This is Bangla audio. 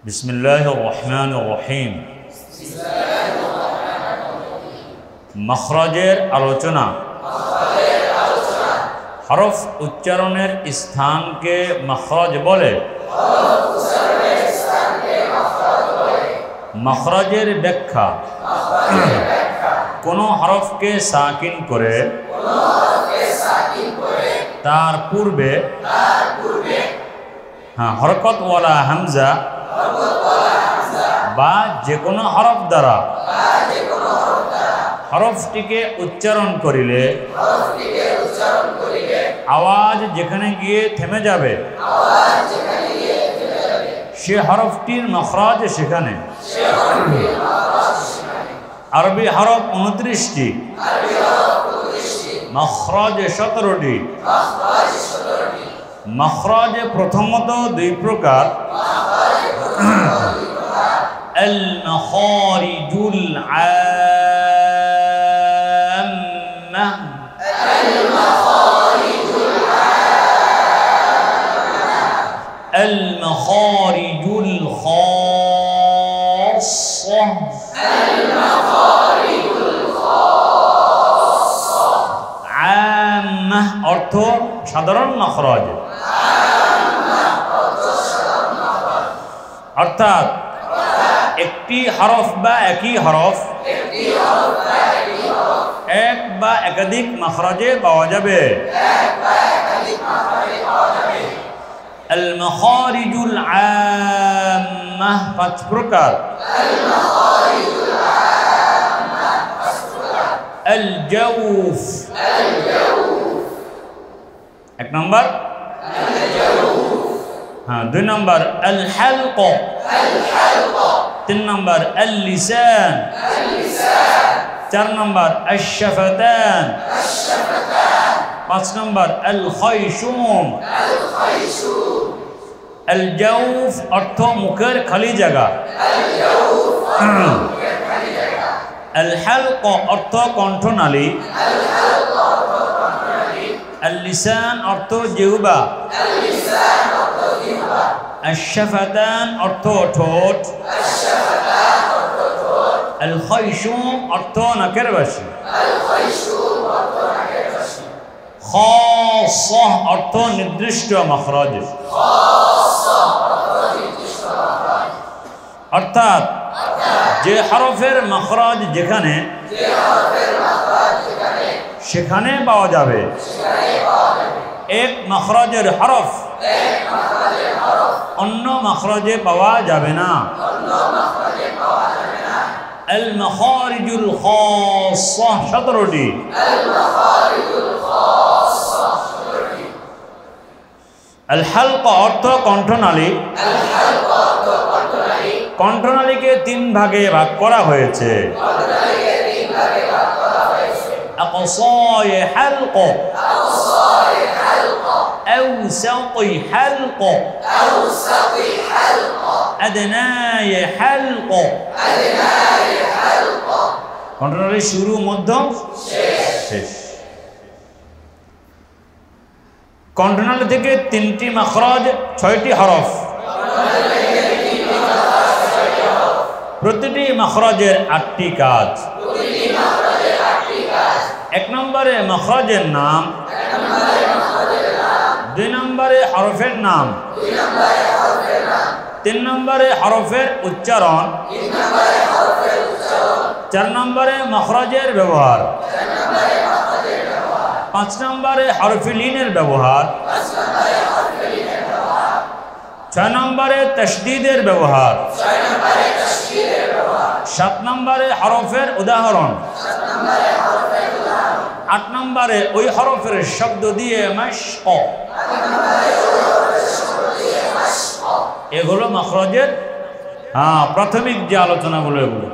বিসমিল্লাহির রহমানির রহিম। মখরাজের আলোচনা। হরফ উচ্চারণের স্থানকে মখরাজ বলে। মখরাজের ব্যাখ্যা। কোনো হরফকে সাকিন করে তার পূর্বে হরকতওয়ালা হামজা বা যে কোনো হরফ দ্বারা হরফটিকে উচ্চারণ করিলে আওয়াজ যেখানে গিয়ে থেমে যাবে সে হরফটির মখরাজ সেখানে। আরবি হরফ 29টি, মখরাজ 17টি। মখরাজ প্রথমত দুই প্রকার, আল মখারিজুল আম্মা, আল মখারিজুল খাসসা, আম্মা অর্থ সাধারণ মখরাজ। অর্থাৎ একটি হরফ বা একই হরফ এক বা একাধিক মখরাজে পাওয়া যাবে। আল মখারিজুল আম্মা 5 প্রকার। আল জাওফ, 1 নম্বর। 2 নম্বর আল হালক, 3 নম্বর আল লিসান, 4 নম্বর আশ শাফাতান, 5 নম্বর আল খায়শুম। আল জাওফ অর্থ মুখের খালি জায়গা। আল হালক অর্থ কণ্ঠনালী। আল লিসান অর্থ জিহ্বা। আশ শাফাতান অর্থ ঠোঁট। আল খায়শুম অর্থ নাকের বাসি। খাসসা অর্থ নির্দিষ্ট মখরাজ। অর্থাৎ যে হরফের মখরাজ যেখানে সেখানে পাওয়া যাবে। এক মখরাজের হরফ অন্য মখরাজে পাওয়া যাবে না। আল মখারিজুল খাসসা 17টি। আল হালক অর্থ কণ্ঠনালী। কণ্ঠনালীকে 3 ভাগে ভাগ করা হয়েছে। আকসায়ে হালক, আওসাতি হালক, আদনায়ে হালক। কণ্ঠনালী শুরু, মধ্য, শেষ। কণ্ঠনালী থেকে 3টি মখরাজ, 6টি হরফ। প্রতিটি মখরাজের 8টি কাজ। 1 নম্বরে মখরাজের নাম, 2 নম্বরে হরফের নাম, 3 নম্বরে হরফের উচ্চারণ, 4 নম্বরে মখরাজের ব্যবহার, 5 নম্বরে হরফে লিনের ব্যবহার, 6 নম্বরে তাশদীদের ব্যবহার, 7 নম্বরে হরফের উদাহরণ, 8 নম্বরে ওই হরফের শব্দ দিয়ে মাশক। এগুলো মখরাজের প্রাথমিক যে আলোচনাগুলো এগুলো।